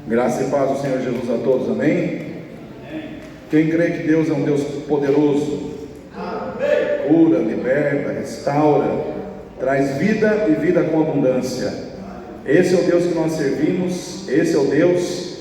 Graça e paz do Senhor Jesus a todos, amém? Quem crê que Deus é um Deus poderoso, cura, liberta, restaura, traz vida e vida com abundância. Esse é o Deus que nós servimos, esse é o Deus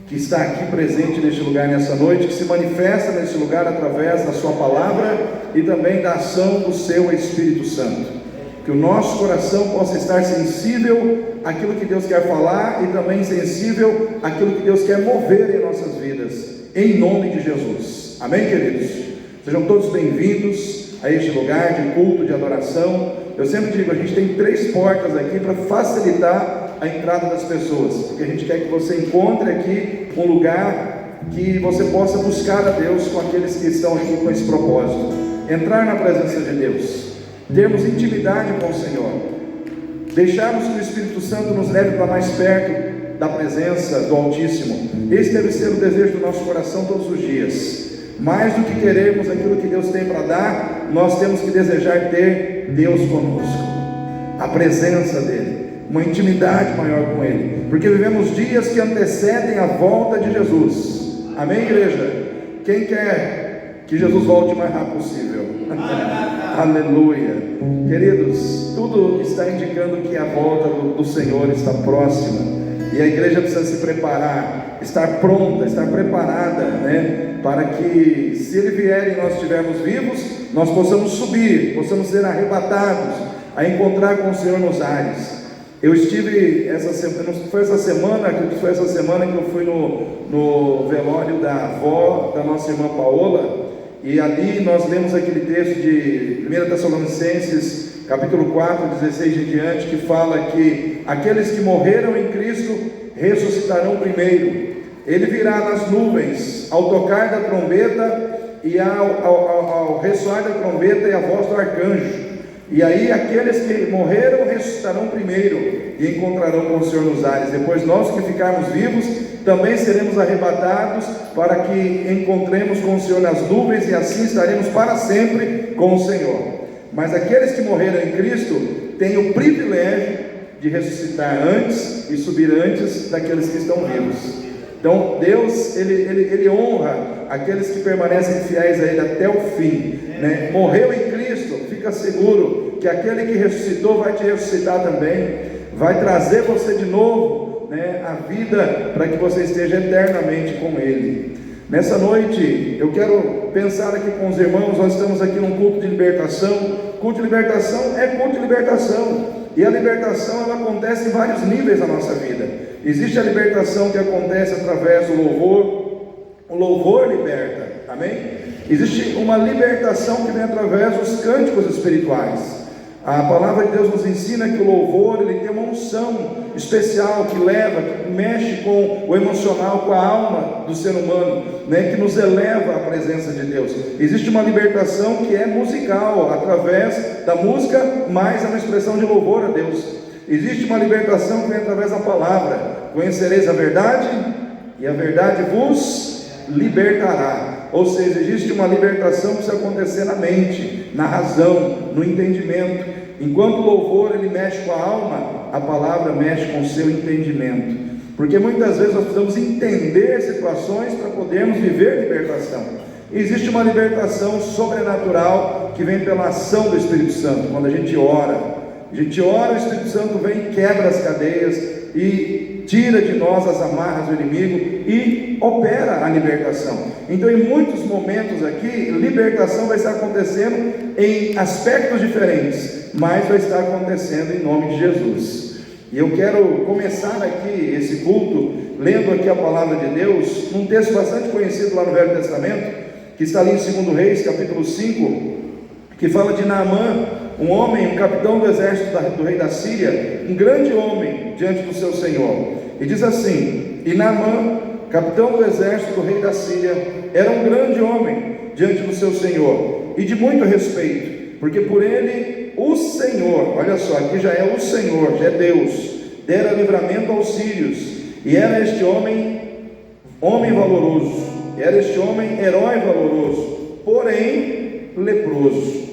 que está aqui presente neste lugar nessa noite, que se manifesta nesse lugar através da sua palavra e também da ação do seu Espírito Santo. Que o nosso coração possa estar sensível àquilo que Deus quer falar e também sensível àquilo que Deus quer mover em nossas vidas, em nome de Jesus. Amém, queridos? Sejam todos bem-vindos a este lugar de culto, de adoração. Eu sempre digo, a gente tem 3 portas aqui para facilitar a entrada das pessoas, porque a gente quer que você encontre aqui um lugar que você possa buscar a Deus com aqueles que estão aqui com esse propósito, entrar na presença de Deus, termos intimidade com o Senhor, deixarmos que o Espírito Santo nos leve para mais perto da presença do Altíssimo. Esse deve ser o desejo do nosso coração todos os dias. Mais do que queremos aquilo que Deus tem para dar, nós temos que desejar ter Deus conosco, a presença dEle, uma intimidade maior com Ele, porque vivemos dias que antecedem a volta de Jesus. Amém, igreja? Quem quer que Jesus volte o mais rápido possível? Aleluia. Queridos, tudo está indicando que a volta do Senhor está próxima, e a igreja precisa se preparar, estar pronta, estar preparada, para que, se Ele vier e nós estivermos vivos, nós possamos subir, possamos ser arrebatados, a encontrar com o Senhor nos ares. Eu estive essa semana, foi essa semana que eu fui no velório da avó da nossa irmã Paola, e ali nós lemos aquele texto de 1 Tessalonicenses, capítulo 4, 16 em diante, que fala que aqueles que morreram em Cristo ressuscitarão primeiro. Ele virá nas nuvens, ao tocar da trombeta e ao ressoar da trombeta e a voz do arcanjo. E aí aqueles que morreram ressuscitarão primeiro e encontrarão com o Senhor nos ares. Depois nós que ficarmos vivos também seremos arrebatados para que encontremos com o Senhor nas nuvens, e assim estaremos para sempre com o Senhor. Mas aqueles que morreram em Cristo têm o privilégio de ressuscitar antes e subir antes daqueles que estão vivos. Então Deus, ele honra aqueles que permanecem fiéis a Ele até o fim, Morreu em Cristo, fica seguro que aquele que ressuscitou vai te ressuscitar também, vai trazer você de novo, a vida, para que você esteja eternamente com Ele. Nessa noite eu quero pensar aqui com os irmãos. Nós estamos aqui num culto de libertação. Culto de libertação é culto de libertação, e a libertação ela acontece em vários níveis da nossa vida. Existe a libertação que acontece através do louvor. O louvor liberta, amém? Existe uma libertação que vem através dos cânticos espirituais. A palavra de Deus nos ensina que o louvor ele tem uma unção especial que leva, que mexe com o emocional, com a alma do ser humano, que nos eleva à presença de Deus. Existe uma libertação que é musical, através da música, mas é uma expressão de louvor a Deus. Existe uma libertação que vem através da palavra. Conhecereis a verdade, e a verdade vos libertará. Ou seja, existe uma libertação que precisa acontecer na mente, na razão, no entendimento. Enquanto o louvor ele mexe com a alma, a palavra mexe com o seu entendimento. Porque muitas vezes nós precisamos entender situações para podermos viver libertação. Existe uma libertação sobrenatural que vem pela ação do Espírito Santo. Quando a gente ora, o Espírito Santo vem e quebra as cadeias e tira de nós as amarras do inimigo e opera a libertação. Então, em muitos momentos aqui, libertação vai estar acontecendo em aspectos diferentes, mas vai estar acontecendo em nome de Jesus. E eu quero começar aqui esse culto lendo aqui a palavra de Deus, num texto bastante conhecido lá no Velho Testamento, que está ali em 2 Reis, capítulo 5, que fala de Naamã, um homem, um capitão do exército do rei da Síria, um grande homem diante do seu Senhor. E diz assim: e Naamã, capitão do exército do rei da Síria, era um grande homem diante do seu Senhor, e de muito respeito, porque por ele o Senhor, olha só, aqui já é o Senhor, já é Deus, dera livramento aos sírios, e era este homem valoroso, era este homem herói valoroso, porém leproso.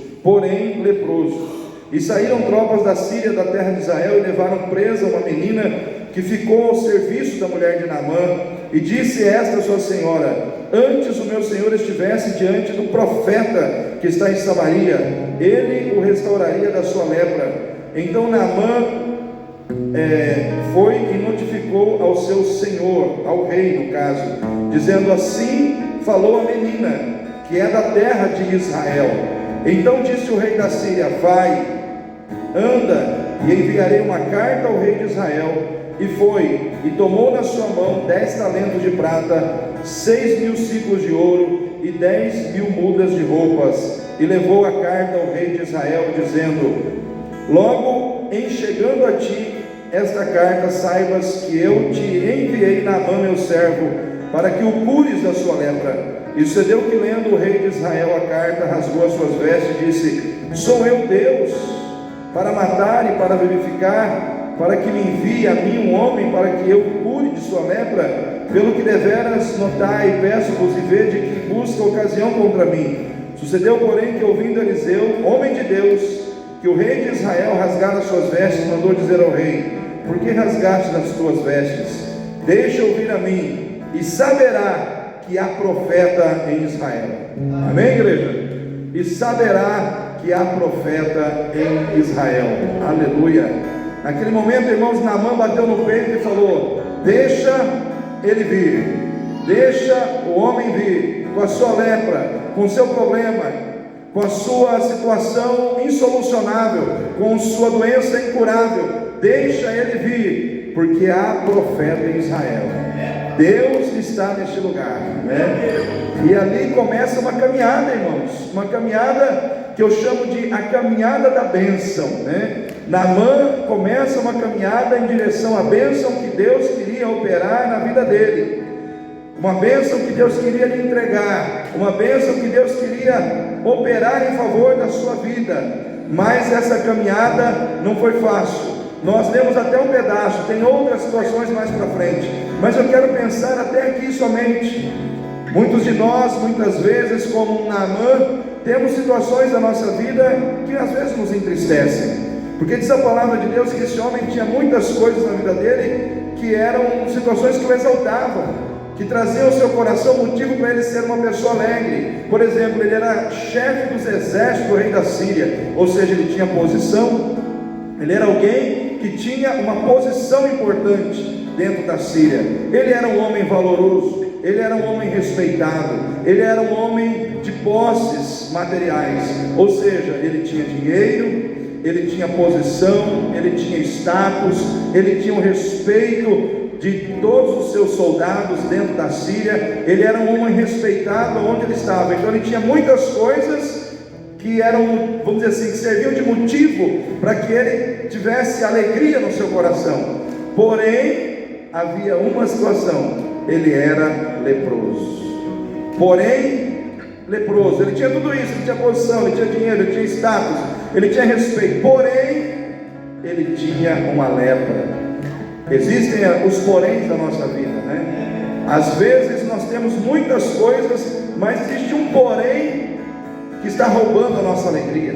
E saíram tropas da Síria, da terra de Israel, e levaram presa uma menina que ficou ao serviço da mulher de Naamã, e disse esta sua senhora: antes o meu senhor estivesse diante do profeta que está em Samaria, ele o restauraria da sua lepra. Então Naamã foi e notificou ao seu senhor, ao rei no caso, dizendo: assim falou a menina, que é da terra de Israel. Então disse o rei da Síria: vai, anda, e enviarei uma carta ao rei de Israel. E foi, e tomou na sua mão 10 talentos de prata, 6.000 ciclos de ouro e 10.000 mudas de roupas, e levou a carta ao rei de Israel, dizendo: logo em chegando a ti esta carta, saibas que eu te enviei Naamã meu servo, para que o cures da sua lepra. E sucedeu que, lendo o rei de Israel a carta, rasgou as suas vestes e disse: sou eu Deus para matar e para vivificar, para que me envie a mim um homem para que eu cure de sua lepra? Pelo que deveras notai, peço-vos, e vede que busca ocasião contra mim. Sucedeu, porém, que, ouvindo Eliseu, homem de Deus, que o rei de Israel rasgara as suas vestes, mandou dizer ao rei: por que rasgaste as tuas vestes? Deixa ouvir a mim, e saberá que há profeta em Israel. Amém, igreja? E saberá que há profeta em Israel. Aleluia. Naquele momento, irmãos, Naamã bateu no peito e falou: deixa ele vir, deixa o homem vir, com a sua lepra, com o seu problema, com a sua situação insolucionável, com sua doença incurável, deixa ele vir, porque há profeta em Israel. Deus está neste lugar, né? E ali começa uma caminhada, irmãos, uma caminhada que eu chamo de a caminhada da bênção, né? Naamã começa uma caminhada em direção à bênção que Deus queria operar na vida dele, uma bênção que Deus queria lhe entregar, uma bênção que Deus queria operar em favor da sua vida. Mas essa caminhada não foi fácil. Nós lemos até um pedaço, tem outras situações mais para frente, mas eu quero pensar até aqui somente. Muitos de nós, muitas vezes, como Naamã, temos situações da nossa vida que às vezes nos entristecem, porque diz a palavra de Deus que esse homem tinha muitas coisas na vida dele que eram situações que o exaltavam, que traziam ao seu coração motivo para ele ser uma pessoa alegre. Por exemplo, ele era chefe dos exércitos do rei da Síria, ou seja, ele tinha posição, ele era alguém que tinha uma posição importante dentro da Síria. Ele era um homem valoroso, ele era um homem respeitado, ele era um homem de posses materiais, ou seja, ele tinha dinheiro, ele tinha posição, ele tinha status, ele tinha o respeito de todos os seus soldados dentro da Síria. Ele era um homem respeitado onde ele estava. Então ele tinha muitas coisas que eram, vamos dizer assim, que serviam de motivo para que ele tivesse alegria no seu coração. Porém, havia uma situação: ele era leproso. Leproso, ele tinha tudo isso, ele tinha posição, ele tinha dinheiro, ele tinha status, ele tinha respeito, porém, ele tinha uma lepra. Existem os poréns da nossa vida, né? Às vezes nós temos muitas coisas, mas existe um porém que está roubando a nossa alegria,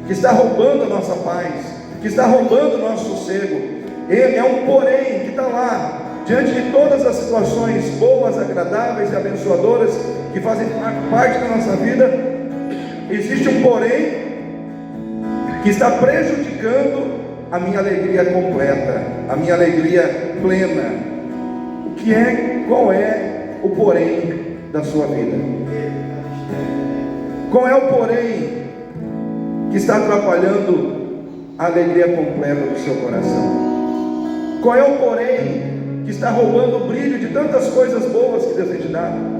que está roubando a nossa paz, que está roubando o nosso sossego. É um porém que está lá, diante de todas as situações boas, agradáveis e abençoadoras que fazem parte da nossa vida, existe um porém que está prejudicando a minha alegria completa, a minha alegria plena. Qual é o porém da sua vida? Qual é o porém que está atrapalhando a alegria completa do seu coração? Qual é o porém que está roubando o brilho de tantas coisas boas que Deus tem te dado?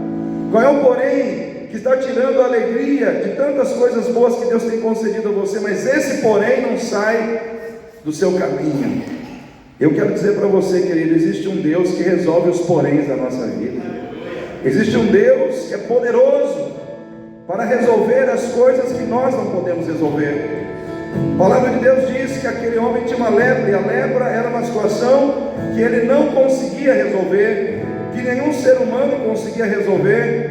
Qual é o porém que está tirando a alegria de tantas coisas boas que Deus tem concedido a você? Mas esse porém não sai do seu caminho. Eu quero dizer para você, querido, existe um Deus que resolve os poréns da nossa vida. Existe um Deus que é poderoso para resolver as coisas que nós não podemos resolver. A palavra de Deus diz que aquele homem tinha uma lepra, e a lepra era uma situação que ele não conseguia resolver, que nenhum ser humano conseguia resolver.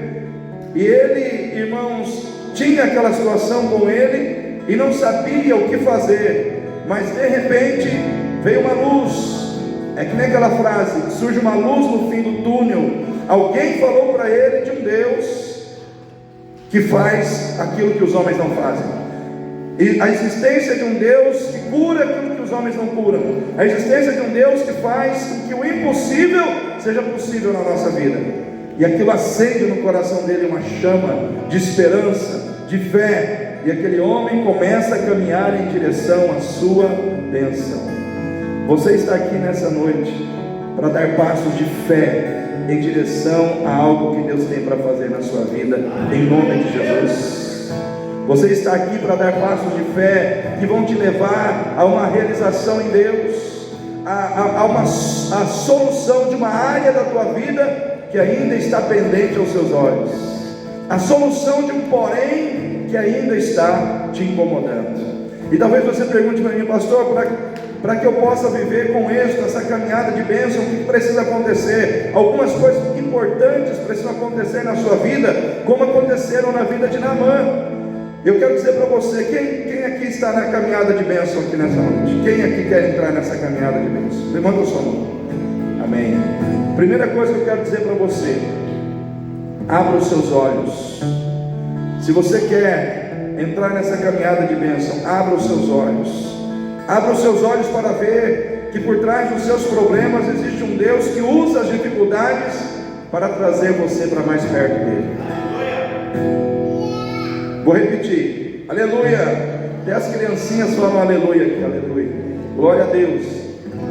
E ele, irmãos, tinha aquela situação com ele e não sabia o que fazer. Mas de repente veio uma luz, É que nem aquela frase: surge uma luz no fim do túnel. Alguém falou para ele de um Deus que faz aquilo que os homens não fazem, e a existência de um Deus que cura aquilo que os homens não curam, a existência de um Deus que faz com que o impossível seja possível na nossa vida. E aquilo acende no coração dele uma chama de esperança, de fé, e aquele homem começa a caminhar em direção à sua bênção. Você está aqui nessa noite para dar passos de fé em direção a algo que Deus tem para fazer na sua vida, em nome de Jesus. Você está aqui para dar passos de fé que vão te levar a uma realização em Deus, a solução de uma área da tua vida que ainda está pendente aos seus olhos, a solução de um porém que ainda está te incomodando. E talvez você pergunte para mim: pastor, para que eu possa viver com êxito essa caminhada de bênção, o que precisa acontecer? Algumas coisas importantes precisam acontecer na sua vida, como aconteceram na vida de Naamã. Eu quero dizer para você, quem aqui está na caminhada de bênção aqui nessa noite? Quem aqui quer entrar nessa caminhada de bênção? Levanta a sua mão. Amém. Primeira coisa que eu quero dizer para você: abra os seus olhos. Se você quer entrar nessa caminhada de bênção, abra os seus olhos. Abra os seus olhos para ver que por trás dos seus problemas existe um Deus que usa as dificuldades para trazer você para mais perto dele. Vou repetir: aleluia. Até as criancinhas falam aleluia aqui, aleluia. Glória a Deus.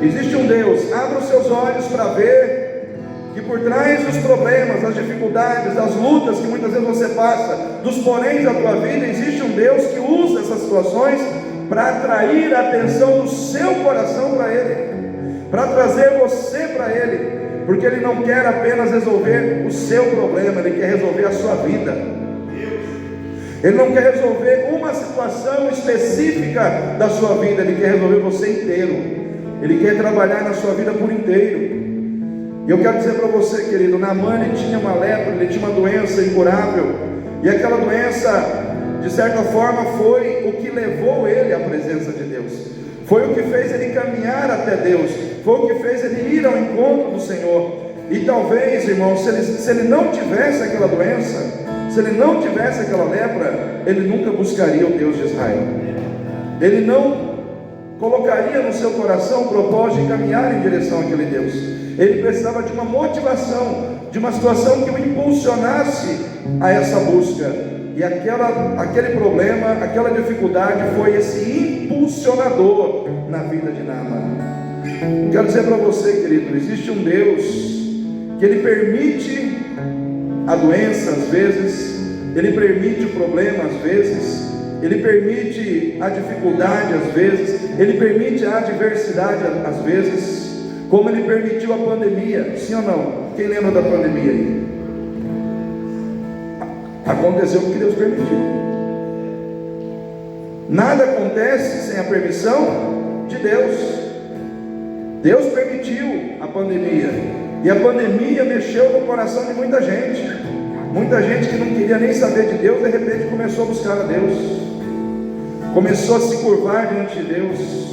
Existe um Deus. Abra os seus olhos para ver que por trás dos problemas, das dificuldades, das lutas que muitas vezes você passa, dos poréns da tua vida, existe um Deus que usa essas situações para atrair a atenção do seu coração para Ele, para trazer você para Ele, porque Ele não quer apenas resolver o seu problema, Ele quer resolver a sua vida. Ele não quer resolver uma situação específica da sua vida, Ele quer resolver você inteiro. Ele quer trabalhar na sua vida por inteiro. E eu quero dizer para você, querido, Naamã, ele tinha uma lepra, ele tinha uma doença incurável, e aquela doença, de certa forma, foi o que levou ele à presença de Deus, foi o que fez ele caminhar até Deus, foi o que fez ele ir ao encontro do Senhor. E talvez, irmão, se ele não tivesse aquela doença, se ele não tivesse aquela lepra, ele nunca buscaria o Deus de Israel, ele não colocaria no seu coração o propósito de caminhar em direção àquele Deus. Ele precisava de uma motivação, de uma situação que o impulsionasse a essa busca. E aquele problema, aquela dificuldade foi esse impulsionador na vida de Naamã. Eu quero dizer para você, querido, existe um Deus que Ele permite a doença às vezes, Ele permite o problema às vezes, Ele permite a dificuldade às vezes, Ele permite a adversidade às vezes, como Ele permitiu a pandemia. Sim ou não? Quem lembra da pandemia aí? Aconteceu porque Deus permitiu. Nada acontece sem a permissão de Deus. Deus permitiu a pandemia, e a pandemia mexeu no coração de muita gente. Muita gente que não queria nem saber de Deus, de repente começou a buscar a Deus, começou a se curvar diante de Deus.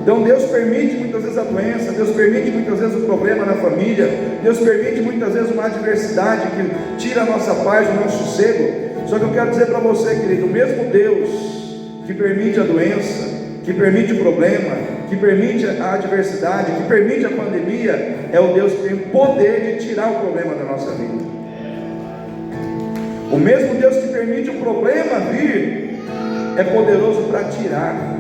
Então Deus permite muitas vezes a doença, Deus permite muitas vezes o problema na família, Deus permite muitas vezes uma adversidade que tira a nossa paz, o nosso sossego. Só que eu quero dizer para você, querido, o mesmo Deus que permite a doença, que permite o problema, que permite a adversidade, que permite a pandemia, é o Deus que tem o poder de tirar o problema da nossa vida. O mesmo Deus que permite o problema vir, é poderoso para tirar,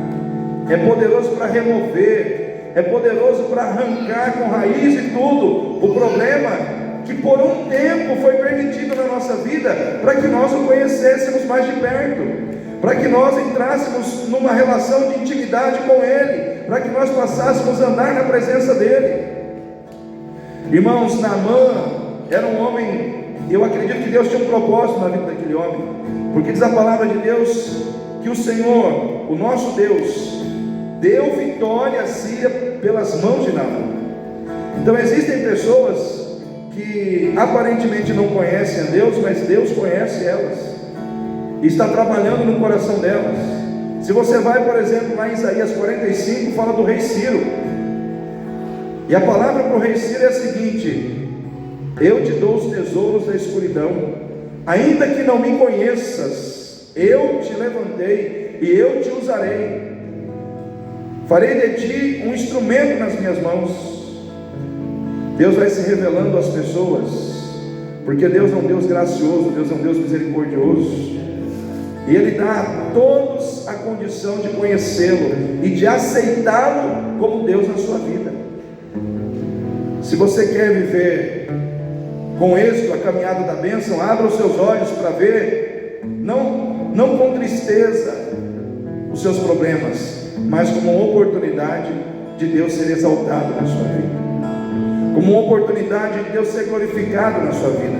é poderoso para remover, é poderoso para arrancar com raiz e tudo o problema que por um tempo foi permitido na nossa vida, para que nós o conhecêssemos mais de perto, para que nós entrássemos numa relação de intimidade com Ele, para que nós passássemos a andar na presença dEle. Irmãos, Naamã era um homem, eu acredito que Deus tinha um propósito na vida daquele homem, porque diz a palavra de Deus que o Senhor, o nosso Deus, deu vitória a Síria pelas mãos de Naamã. Então existem pessoas que aparentemente não conhecem a Deus, mas Deus conhece elas e está trabalhando no coração delas. Se você vai, por exemplo, lá em Isaías 45, fala do rei Ciro. E a palavra para o rei Ciro é a seguinte: eu te dou os tesouros da escuridão, ainda que não me conheças, eu te levantei e eu te usarei. Farei de ti um instrumento nas minhas mãos. Deus vai se revelando às pessoas, porque Deus é um Deus gracioso, Deus é um Deus misericordioso, e Ele dá a todos a condição de conhecê-lo e de aceitá-lo como Deus na sua vida. Se você quer viver com êxito a caminhada da bênção, abra os seus olhos para ver, não com tristeza, os seus problemas, mas como uma oportunidade de Deus ser exaltado na sua vida, como uma oportunidade de Deus ser glorificado na sua vida,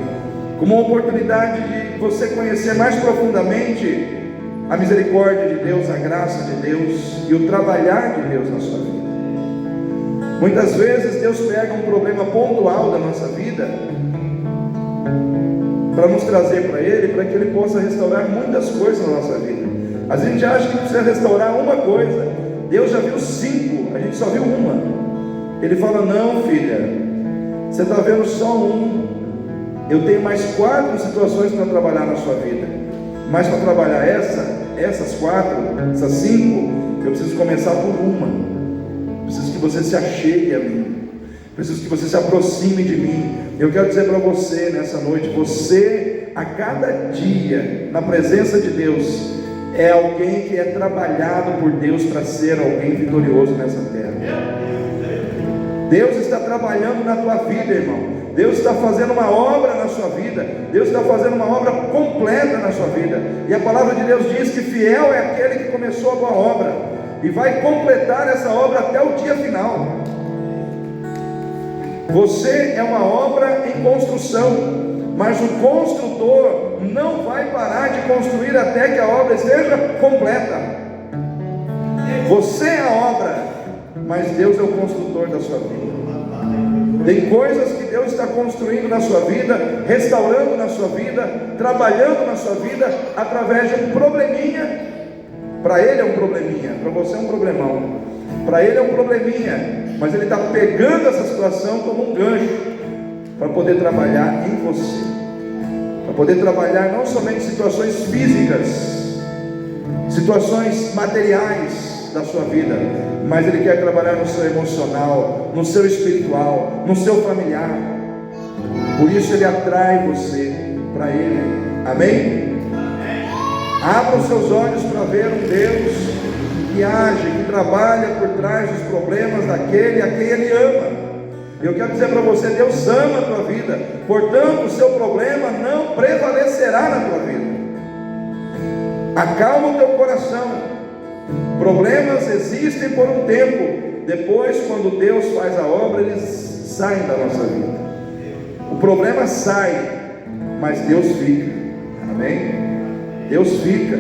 como uma oportunidade de você conhecer mais profundamente a misericórdia de Deus, a graça de Deus e o trabalhar de Deus na sua vida. Muitas vezes Deus pega um problema pontual da nossa vida para nos trazer para Ele, para que Ele possa restaurar muitas coisas na nossa vida. A gente acha que precisa restaurar uma coisa, Deus já viu 5, a gente só viu uma. Ele fala: não, filha, você está vendo só um, eu tenho mais 4 situações para trabalhar na sua vida, mas para trabalhar essas 4, essas 5, eu preciso começar por uma. Preciso que você se achegue a mim, preciso que você se aproxime de mim. Eu quero dizer para você nessa noite: você, a cada dia, na presença de Deus, é alguém que é trabalhado por Deus para ser alguém vitorioso nessa terra. Deus está trabalhando na tua vida, irmão. Deus está fazendo uma obra na sua vida. Deus está fazendo uma obra completa na sua vida. E a palavra de Deus diz que fiel é aquele que começou a boa obra e vai completar essa obra até o dia final. Você é uma obra em construção, mas o construtor não vai parar de construir até que a obra esteja completa. Você é a obra, mas Deus é o construtor da sua vida. Tem coisas que Deus está construindo na sua vida, restaurando na sua vida, trabalhando na sua vida, através de um probleminha. Para Ele é um probleminha, para você é um problemão. Para Ele é um probleminha, mas Ele está pegando essa situação como um gancho para poder trabalhar em você, para poder trabalhar não somente situações físicas, situações materiais da sua vida, mas Ele quer trabalhar no seu emocional, no seu espiritual, no seu familiar. Por isso Ele atrai você para Ele. Amém? Abra os seus olhos para ver um Deus que age, que trabalha por trás dos problemas daquele a quem Ele ama. Eu quero dizer para você: Deus ama a tua vida, portanto o seu problema não prevalecerá na tua vida. Acalma o teu coração. Problemas existem por um tempo, depois, quando Deus faz a obra, eles saem da nossa vida. O problema sai, mas Deus fica. Amém? Deus fica,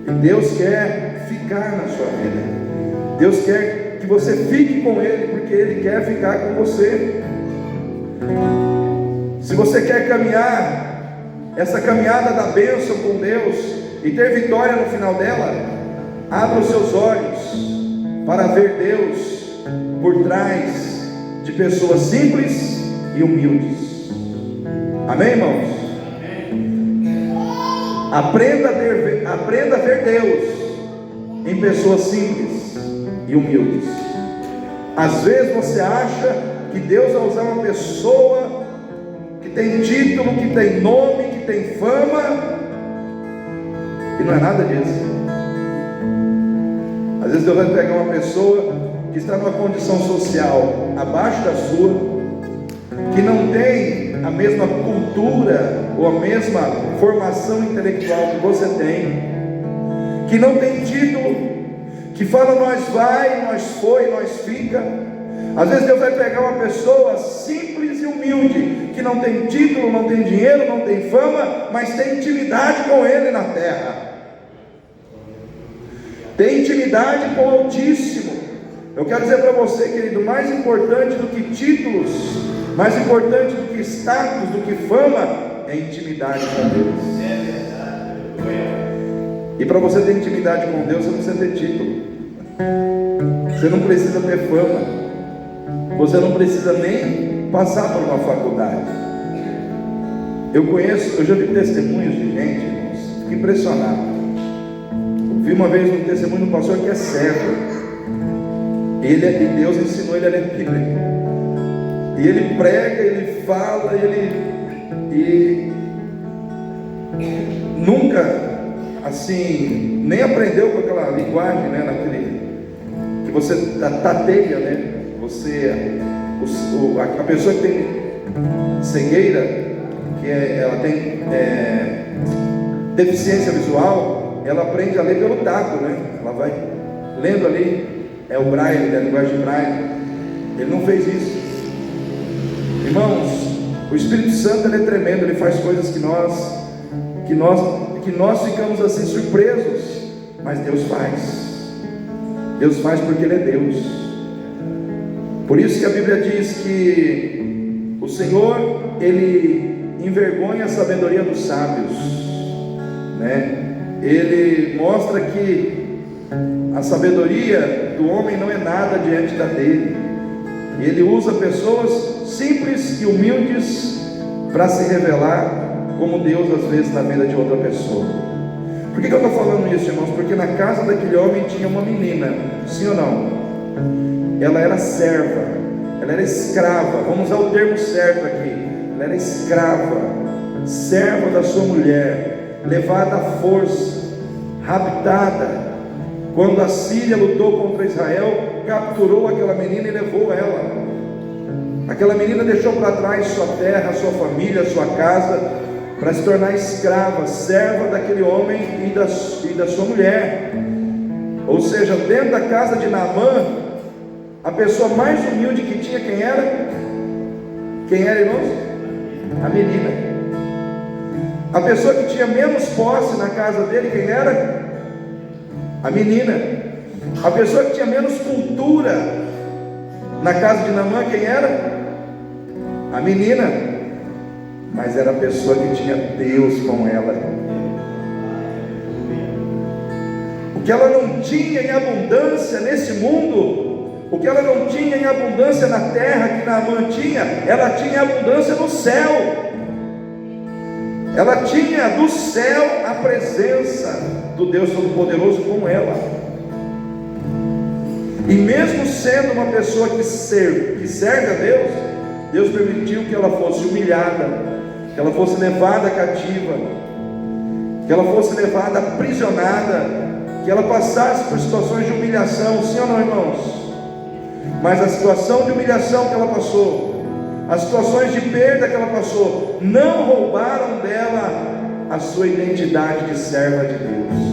e Deus quer ficar na sua vida. Deus quer que você fique com Ele, porque Ele quer ficar com você. Se você quer caminhar essa caminhada da bênção com Deus e ter vitória no final dela, abra os seus olhos para ver Deus por trás de pessoas simples e humildes. Amém, irmãos? Aprenda a ver Deus em pessoas simples e humildes. Às vezes você acha que Deus vai usar uma pessoa que tem título, que tem nome, que tem fama, e não é nada disso. Às vezes Deus vai pegar uma pessoa que está numa condição social abaixo da sua, que não tem a mesma cultura ou a mesma formação intelectual que você tem, que não tem título, que fala nós vai, nós foi, nós fica. Às vezes Deus vai pegar uma pessoa simples e humilde, que não tem título, não tem dinheiro, não tem fama, mas tem intimidade com Ele na terra, tem intimidade com o Altíssimo. Eu quero dizer para você, querido, mais importante do que títulos, mais importante do que status, do que fama, é intimidade com Deus. E para você ter intimidade com Deus, você não precisa ter título, você não precisa ter fama, Você não precisa nem passar por uma faculdade. Eu já vi testemunhos de gente, irmãos, fico impressionado. Vi uma vez um testemunho de um pastor que é cego. E Deus ensinou ele a ler Bíblia. E ele prega, ele fala, e nunca, assim, nem aprendeu com aquela linguagem, né, que você tateia, né? A pessoa que tem cegueira, ela tem deficiência visual, ela aprende a ler pelo tato, né? Ela vai lendo ali, é o braille, a linguagem de braille. Ele não fez isso. Irmãos, o Espírito Santo, ele é tremendo, ele faz coisas que nós ficamos assim surpresos, mas Deus faz porque Ele é Deus. Por isso que a Bíblia diz que o Senhor, Ele envergonha a sabedoria dos sábios, né? Ele mostra que a sabedoria do homem não é nada diante da dele. E Ele usa pessoas simples e humildes para se revelar como Deus às vezes na vida de outra pessoa. Por que eu estou falando isso, irmãos? Porque na casa daquele homem tinha uma menina, sim ou não? Ela era serva, ela era escrava, vamos usar o termo certo aqui. Ela era escrava, serva da sua mulher, levada à força, raptada. Quando a Síria lutou contra Israel, capturou aquela menina e levou ela. Aquela menina deixou para trás sua terra, sua família, sua casa, para se tornar escrava, serva daquele homem e da sua mulher. Ou seja, dentro da casa de Naamã, a pessoa mais humilde que tinha, quem era? Quem era, irmãos? A menina. A pessoa que tinha menos posse na casa dele, quem era? A menina. A pessoa que tinha menos cultura na casa de Naamã, quem era? A menina. Mas era a pessoa que tinha Deus com ela. O que ela não tinha em abundância nesse mundo, o que ela não tinha em abundância na terra que Naamã tinha, ela tinha abundância no céu. Ela tinha do céu a presença do Deus Todo-Poderoso com ela. E mesmo sendo uma pessoa que serve a Deus, Deus permitiu que ela fosse humilhada, que ela fosse levada cativa, que ela fosse levada aprisionada, que ela passasse por situações de humilhação, sim ou não, irmãos? Mas a situação de humilhação que ela passou, as situações de perda que ela passou, não roubaram dela a sua identidade de serva de Deus.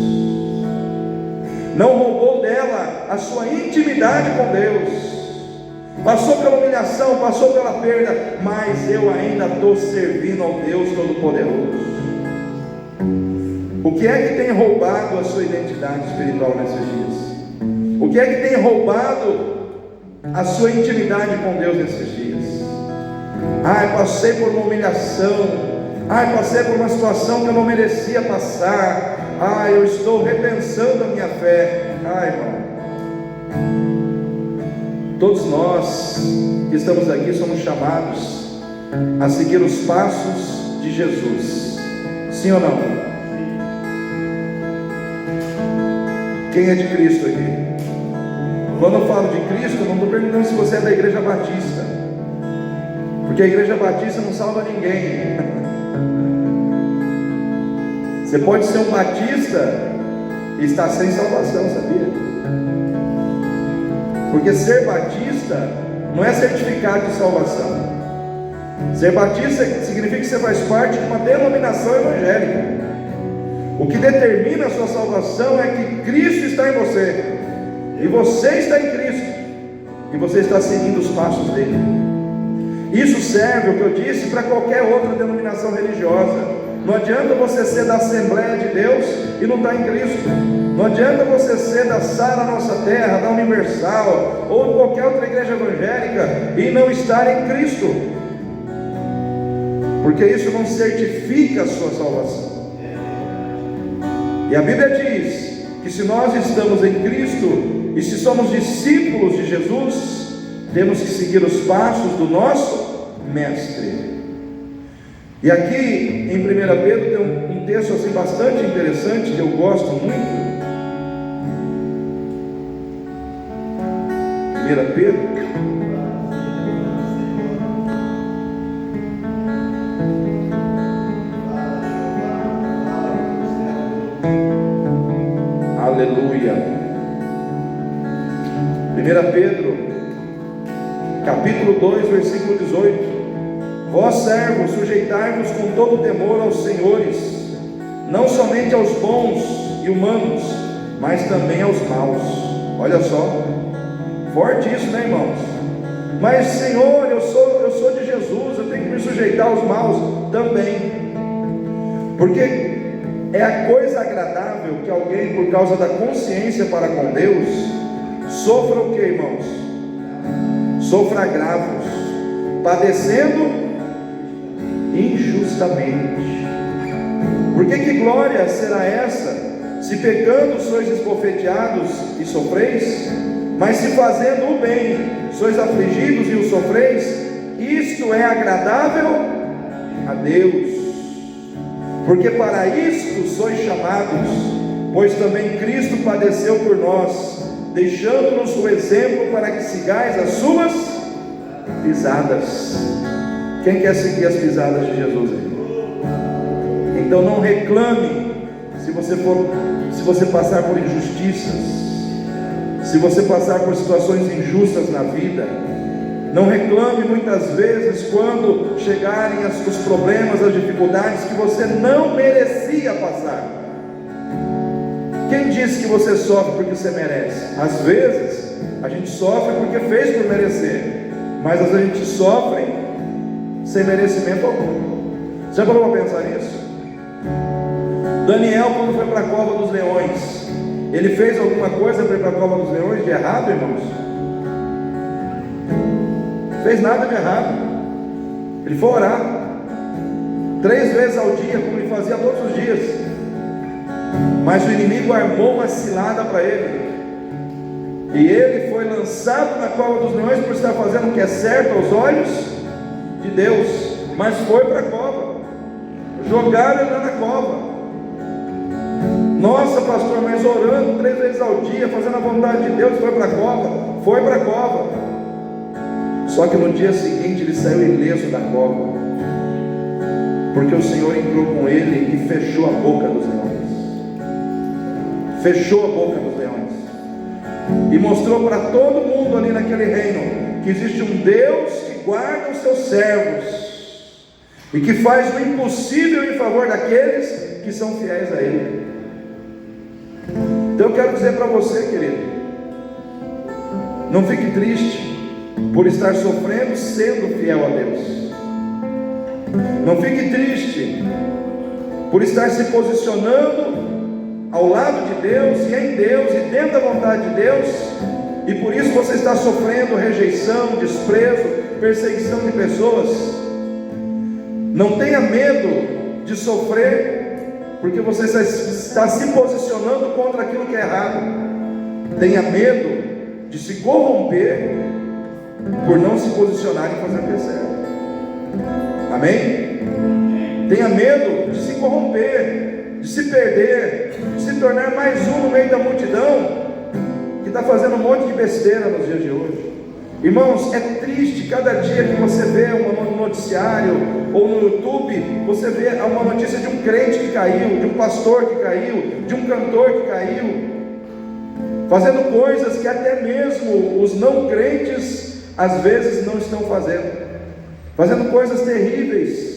Não roubou dela a sua intimidade com Deus. Passou pela humilhação, passou pela perda, mas eu ainda estou servindo ao Deus Todo-Poderoso. O que é que tem roubado a sua identidade espiritual nesses dias? O que é que tem roubado a sua intimidade com Deus nesses dias? Passei por uma humilhação. Passei por uma situação que eu não merecia passar. Eu estou repensando a minha fé. Irmão, todos nós que estamos aqui somos chamados a seguir os passos de Jesus. Sim ou não? Quem é de Cristo aqui? Quando eu falo de Cristo, eu não estou perguntando se você é da Igreja Batista, porque a Igreja Batista não salva ninguém. Você pode ser um batista e estar sem salvação, sabia? Porque ser batista não é certificado de salvação. Ser batista significa que você faz parte de uma denominação evangélica. O que determina a sua salvação é que Cristo está em você, e você está em Cristo, e você está seguindo os passos dele. Isso serve, o que eu disse, para qualquer outra denominação religiosa. Não adianta você ser da Assembleia de Deus e não estar em Cristo. Não adianta você ser da Sara Nossa Terra, da Universal, ou de qualquer outra igreja evangélica e não estar em Cristo, porque isso não certifica a sua salvação. E a Bíblia diz que se nós estamos em Cristo, e se somos discípulos de Jesus, temos que seguir os passos do nosso Mestre. E aqui em 1 Pedro tem um texto assim bastante interessante que eu gosto muito. 1 Pedro aleluia. 1 Pedro capítulo 2, versículo 18: Vós servos, sujeitai-vos com todo temor aos senhores, não somente aos bons e humanos, mas também aos maus. Olha só, forte isso, né, irmãos? Mas Senhor, eu sou de Jesus, eu tenho que me sujeitar aos maus também, porque é a coisa agradável que alguém, por causa da consciência para com Deus, sofra o que, irmãos? Sofra agravos, padecendo injustamente. Porque que glória será essa, se pecando sois esbofeteados e sofreis? Mas se fazendo o bem sois afligidos e o sofreis, isto é agradável a Deus. Porque para isto sois chamados, pois também Cristo padeceu por nós, deixando-nos o exemplo para que sigais as suas pisadas. Quem quer seguir as pisadas de Jesus aí? Então não reclame se você passar por injustiças, se você passar por situações injustas na vida. Não reclame muitas vezes quando chegarem os problemas, as dificuldades que você não merecia passar. Quem disse que você sofre porque você merece? Às vezes a gente sofre porque fez por merecer, mas às vezes a gente sofre sem merecimento algum. Você já parou para pensar nisso? Daniel, quando foi para a cova dos leões, ele fez alguma coisa para ir para a cova dos leões de errado, irmãos? Fez nada de errado. Ele foi orar 3 vezes ao dia, como ele fazia todos os dias. Mas o inimigo armou uma cilada para ele, e ele foi lançado na cova dos leões por estar fazendo o que é certo aos olhos de Deus. Mas foi para a cova, jogaram ele lá na cova. Nossa, pastor, mas orando 3 vezes ao dia, fazendo a vontade de Deus, foi para a cova. Foi para a cova. Só que no dia seguinte ele saiu ileso da cova, porque o Senhor entrou com ele e fechou a boca dos leões. Fechou a boca dos leões e mostrou para todo mundo ali naquele reino que existe um Deus que guarda os seus servos e que faz o impossível em favor daqueles que são fiéis a Ele. Então eu quero dizer para você, querido, não fique triste por estar sofrendo sendo fiel a Deus. Não fique triste por estar se posicionando ao lado de Deus e em Deus e dentro da vontade de Deus, e por isso você está sofrendo rejeição, desprezo, perseguição de pessoas. Não tenha medo de sofrer, porque você está se posicionando contra aquilo que é errado. Tenha medo de se corromper por não se posicionar e fazer o que é certo. Amém? Tenha medo de se corromper, de se perder, de se tornar mais um no meio da multidão que está fazendo um monte de besteira nos dias de hoje. Irmãos, é triste cada dia que você vê um noticiário ou no YouTube, você vê uma notícia de um crente que caiu, de um pastor que caiu, de um cantor que caiu, fazendo coisas que até mesmo os não crentes às vezes não estão fazendo coisas terríveis.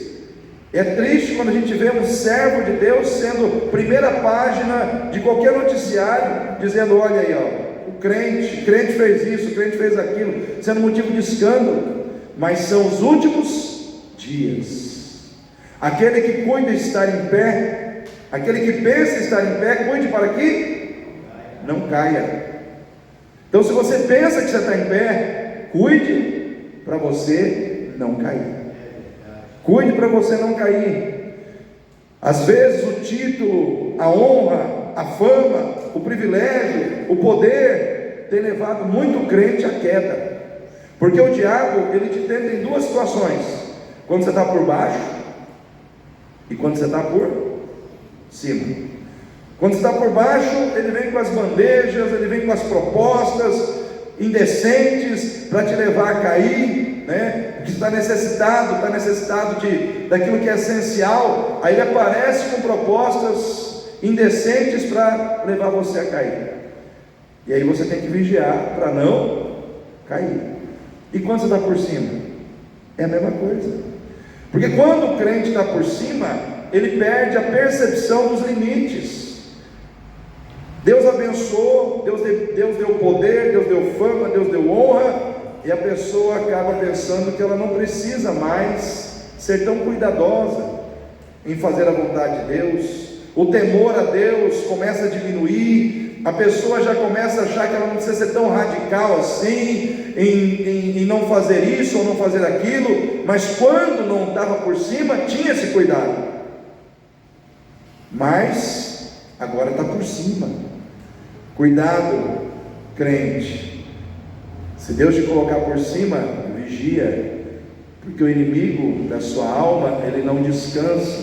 É triste quando a gente vê um servo de Deus sendo primeira página de qualquer noticiário, dizendo: olha aí, ó, o crente fez isso, o crente fez aquilo, sendo motivo de escândalo. Mas são os últimos dias. Aquele que cuida estar em pé, aquele que pensa estar em pé, cuide para que não caia. Então, se você pensa que você está em pé, cuide para você não cair. Cuide para você não cair. Às vezes o título, a honra, a fama, o privilégio, o poder tem levado muito crente à queda. Porque o diabo, ele te tenta em duas situações: quando você está por baixo e quando você está por cima. Quando você está por baixo, ele vem com as bandejas, ele vem com as propostas indecentes para te levar a cair, né? Porque está necessitado daquilo que é essencial. Aí ele aparece com propostas indecentes para levar você a cair. E aí você tem que vigiar para não cair. E quando você está por cima? É a mesma coisa. Porque quando o crente está por cima, ele perde a percepção dos limites. Deus abençoou, Deus deu poder, Deus deu fama, Deus deu honra, e a pessoa acaba pensando que ela não precisa mais ser tão cuidadosa em fazer a vontade de Deus. O temor a Deus começa a diminuir, a pessoa já começa a achar que ela não precisa ser tão radical assim, em não fazer isso ou não fazer aquilo, mas quando não estava por cima, tinha esse cuidado. Mas agora está por cima. Cuidado, crente. Se Deus te colocar por cima, vigia, porque o inimigo da sua alma, ele não descansa,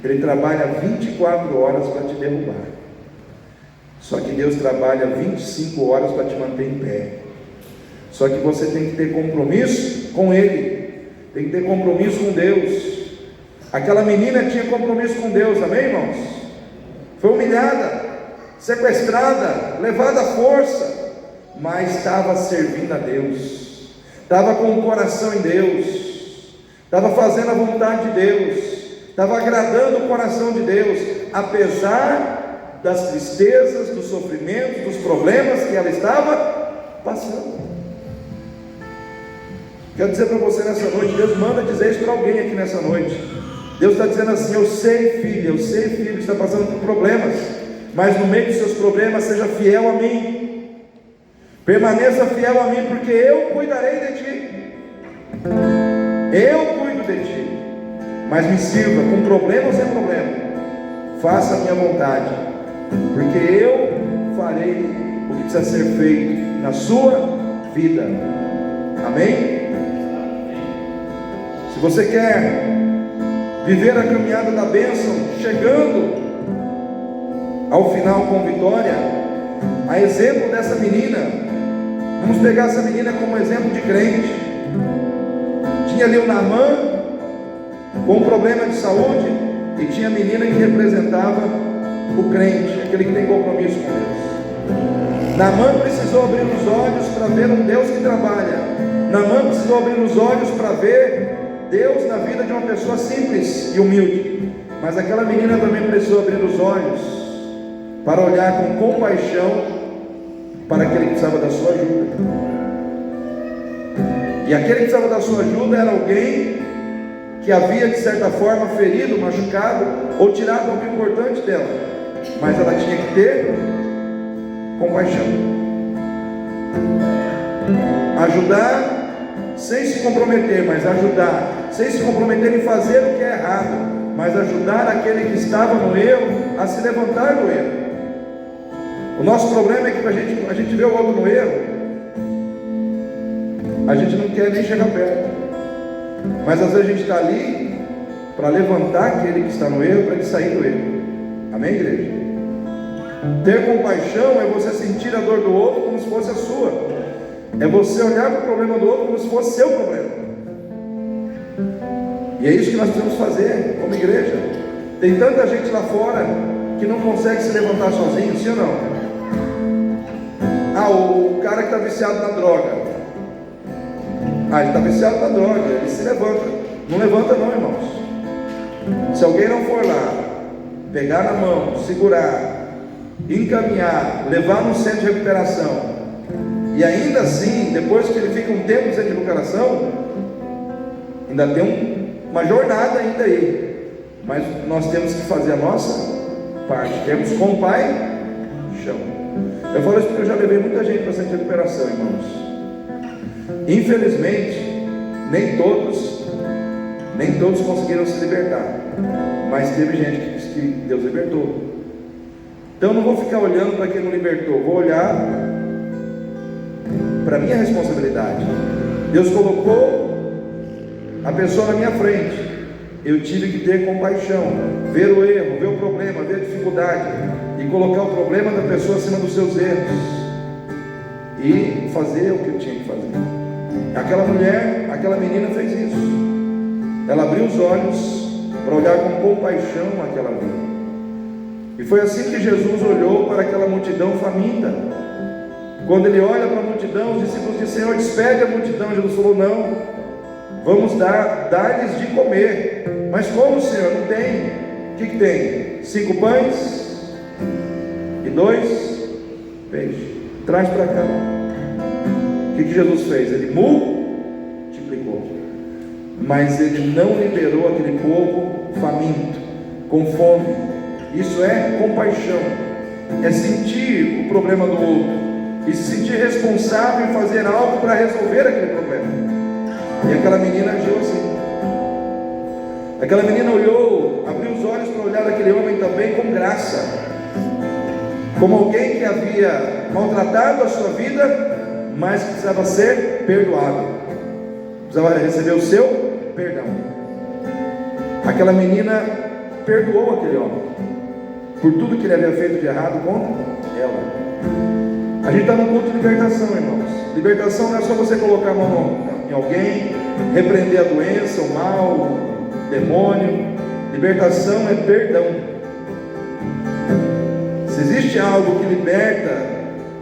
ele trabalha 24 horas para te derrubar. Só que Deus trabalha 25 horas para te manter em pé. Só que você tem que ter compromisso com Ele, tem que ter compromisso com Deus. Aquela menina tinha compromisso com Deus, amém, irmãos? Foi humilhada, sequestrada, levada à força, mas estava servindo a Deus, estava com o coração em Deus, estava fazendo a vontade de Deus, estava agradando o coração de Deus, apesar das tristezas, dos sofrimentos, dos problemas que ela estava passando. Quero dizer para você nessa noite, Deus manda dizer isso para alguém aqui nessa noite. Deus está dizendo assim: eu sei, filho, que está passando por problemas, mas no meio dos seus problemas, seja fiel a mim, permaneça fiel a mim, porque eu cuidarei de ti, eu cuido de ti, mas me sirva com problema ou sem problema, faça a minha vontade, porque eu farei o que precisa ser feito na sua vida, amém? Se você quer viver a caminhada da bênção, chegando ao final com vitória, a exemplo dessa menina, vamos pegar essa menina como exemplo de crente. Tinha ali o Naamã com um problema de saúde, e tinha a menina que representava o crente, aquele que tem compromisso com Deus. Naamã precisou abrir os olhos para ver um Deus que trabalha. Naamã precisou abrir os olhos para ver Deus na vida de uma pessoa simples e humilde. Mas aquela menina também precisou abrir os olhos para olhar com compaixão para aquele que precisava da sua ajuda. E aquele que precisava da sua ajuda era alguém que havia de certa forma ferido, machucado ou tirado algo importante dela, mas ela tinha que ter compaixão, ajudar sem se comprometer, mas ajudar sem se comprometer em fazer o que é errado, mas ajudar aquele que estava no erro a se levantar do erro. O nosso problema é que a gente vê o outro no erro, a gente não quer nem chegar perto, mas às vezes a gente está ali para levantar aquele que está no erro, para ele sair do erro. Amém, igreja? Ter compaixão é você sentir a dor do outro como se fosse a sua, é você olhar para o problema do outro como se fosse seu problema. E é isso que nós precisamos fazer como igreja. Tem tanta gente lá fora que não consegue se levantar sozinho, sim ou não? O cara que está viciado na droga, ele está viciado na droga, ele se levanta. Não levanta não, irmãos. Se alguém não for lá, pegar na mão, segurar, encaminhar, levar no centro de recuperação, e ainda assim, depois que ele fica um tempo no centro de recuperação, ainda tem uma jornada ainda aí, mas nós temos que fazer a nossa parte, temos compaixão. Eu falo isso porque eu já levei muita gente para o centro de recuperação, irmãos. Infelizmente, nem todos conseguiram se libertar, mas teve gente que Deus libertou. Então eu não vou ficar olhando para quem não libertou, vou olhar para a minha responsabilidade. Deus colocou a pessoa na minha frente. Eu tive que ter compaixão, ver o erro, ver o problema, ver a dificuldade e colocar o problema da pessoa acima dos seus erros e fazer o que eu tinha que fazer. Aquela mulher, aquela menina fez isso. Ela abriu os olhos para olhar com compaixão aquela vida. E foi assim que Jesus olhou para aquela multidão faminta. Quando ele olha para a multidão, os discípulos dizem: Senhor, despede a multidão. Jesus falou: não, vamos dar-lhes de comer. Mas como, Senhor? Não tem. O que tem? 5 pães e 2 peixes. Traz para cá. O que Jesus fez? Ele multiplicou. Mas ele não liberou aquele povo faminto, com fome. Isso é compaixão. É sentir o problema do outro e se sentir responsável em fazer algo para resolver aquele problema. E aquela menina agiu assim. Aquela menina olhou, abriu os olhos para olhar aquele homem também com graça, como alguém que havia maltratado a sua vida, mas que precisava ser perdoado, precisava receber o seu perdão. Aquela menina perdoou aquele homem por tudo que ele havia feito de errado contra ela. A gente está no culto de libertação, irmãos. Libertação não é só você colocar a mão em alguém, repreender a doença, o mal, o demônio. Libertação é perdão. Se existe algo que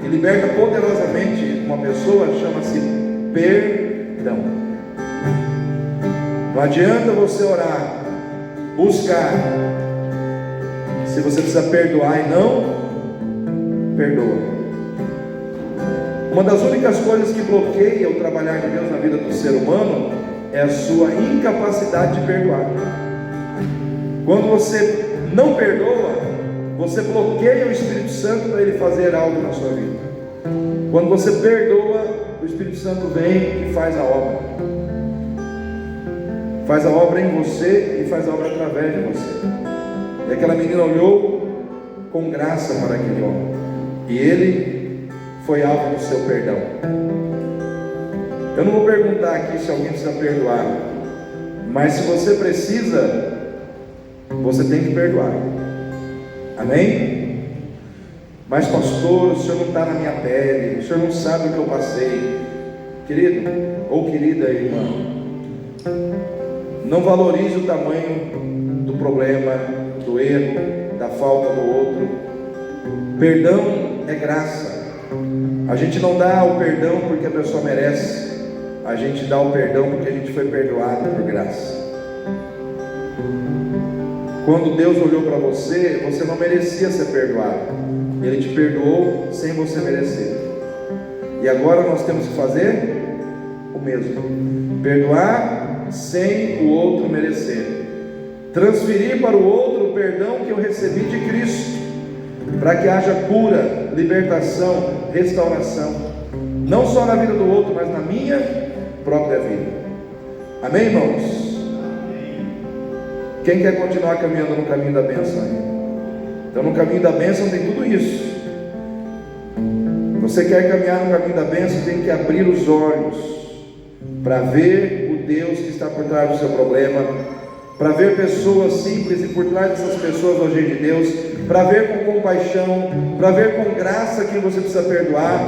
liberta poderosamente uma pessoa, chama-se perdão. Não adianta você orar, buscar, se você precisa perdoar e não perdoa. Uma das únicas coisas que bloqueia o trabalhar de Deus na vida do ser humano é a sua incapacidade de perdoar. Quando você não perdoa, você bloqueia o Espírito Santo para ele fazer algo na sua vida. Quando você perdoa, o Espírito Santo vem e faz a obra. Faz a obra em você e faz a obra através de você. E aquela menina olhou com graça para aquele homem, e ele foi alvo do seu perdão. Eu não vou perguntar aqui se alguém precisa perdoar, mas se você precisa, você tem que perdoar. Amém? Mas pastor, o senhor não está na minha pele, o senhor não sabe o que eu passei. Querido ou querida irmã, não valorize o tamanho do problema, do erro, da falta do outro. Perdão é graça. A gente não dá o perdão porque a pessoa merece, a gente dá o perdão porque a gente foi perdoado por graça. Quando Deus olhou para você, você não merecia ser perdoado, Ele te perdoou sem você merecer. E agora nós temos que fazer o mesmo: perdoar sem o outro merecer, transferir para o outro o perdão que eu recebi de Cristo, para que haja cura, libertação, restauração, não só na vida do outro, mas na minha própria vida. Amém, irmãos? Quem quer continuar caminhando no caminho da bênção? Então, no caminho da bênção tem tudo isso. Você quer caminhar no caminho da bênção, tem que abrir os olhos para ver o Deus que está por trás do seu problema, para ver pessoas simples e por trás dessas pessoas o agir de Deus, para ver com compaixão, para ver com graça quem você precisa perdoar.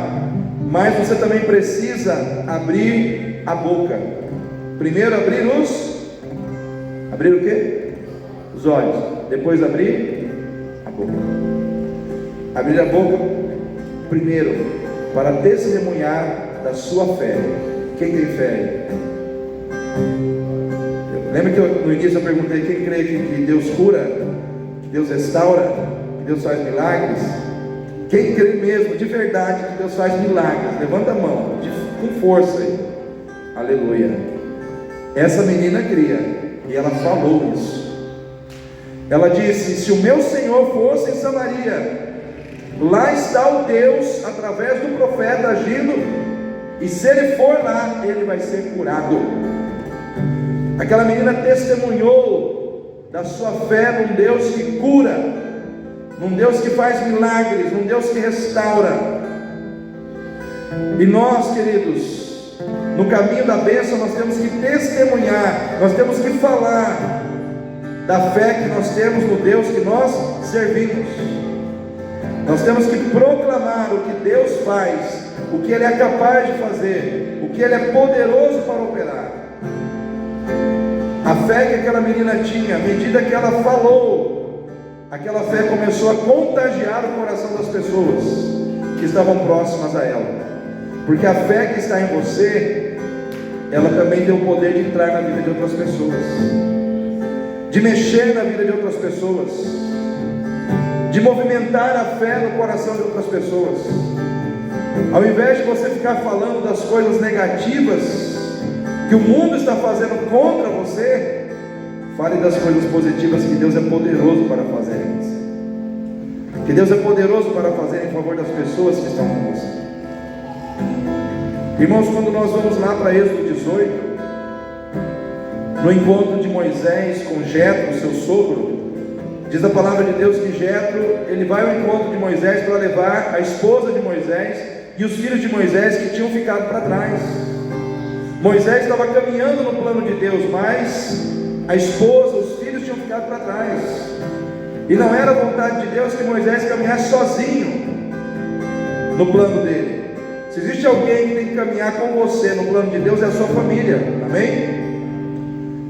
Mas você também precisa abrir a boca. Primeiro abrir o quê? Os olhos. Depois abrir a boca. Abrir a boca primeiro para testemunhar da sua fé. Quem tem fé? Lembra que no início eu perguntei: quem crê que Deus cura, que Deus restaura, que Deus faz milagres? Quem crê mesmo, de verdade, que Deus faz milagres? Levanta a mão, com força aí. Aleluia. Essa menina cria, e ela falou isso. Ela disse: se o meu Senhor fosse em Samaria, lá está o Deus, através do profeta, agindo, e se ele for lá, ele vai ser curado. Aquela menina testemunhou da sua fé num Deus que cura, num Deus que faz milagres, num Deus que restaura. E nós, queridos, No caminho da bênção nós temos que testemunhar, nós temos que falar da fé que nós temos no Deus que nós servimos. Nós temos que proclamar o que Deus faz, o que Ele é capaz de fazer, o que Ele é poderoso para operar. A fé que aquela menina tinha, à medida que ela falou, aquela fé começou a contagiar o coração das pessoas que estavam próximas a ela. Porque a fé que está em você, ela também tem o poder de entrar na vida de outras pessoas, de mexer na vida de outras pessoas, de movimentar a fé no coração de outras pessoas. Ao invés de você ficar falando das coisas negativas que o mundo está fazendo contra você, fale das coisas positivas que Deus é poderoso para fazer em você, que Deus é poderoso para fazer em favor das pessoas que estão com você. Irmãos, quando nós vamos lá para Êxodo 18, no encontro de Moisés com Jetro, seu sogro, diz a palavra de Deus que Jetro, ele vai ao encontro de Moisés para levar a esposa de Moisés e os filhos de Moisés que tinham ficado para trás. Moisés estava caminhando no plano de Deus, mas a esposa, os filhos tinham ficado para trás. E não era vontade de Deus que Moisés caminhasse sozinho no plano dele. Se existe alguém que tem que caminhar com você no plano de Deus, é a sua família, amém?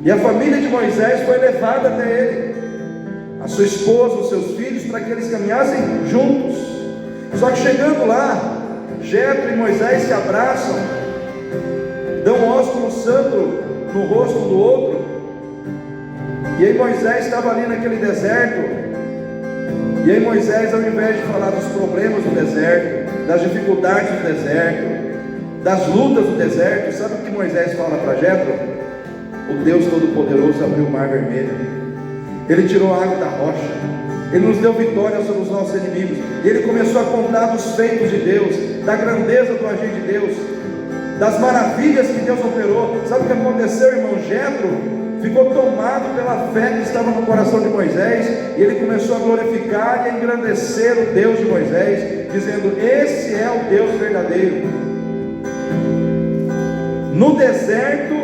E a família de Moisés foi levada até ele, a sua esposa, os seus filhos, para que eles caminhassem juntos. Só que chegando lá, Jetro e Moisés se abraçam, dão um ósculo santo no rosto do outro. E aí Moisés estava ali naquele deserto. E aí Moisés, ao invés de falar dos problemas do deserto, das dificuldades do deserto, das lutas do deserto, sabe o que Moisés fala para Jetro? O Deus Todo-Poderoso abriu o mar vermelho, Ele tirou a água da rocha, Ele nos deu vitória sobre os nossos inimigos. E ele começou a contar dos feitos de Deus, da grandeza do agir de Deus, das maravilhas que Deus operou. Sabe o que aconteceu, irmão? Jetro ficou tomado pela fé que estava no coração de Moisés, e ele começou a glorificar e a engrandecer o Deus de Moisés, dizendo: esse é o Deus verdadeiro. No deserto,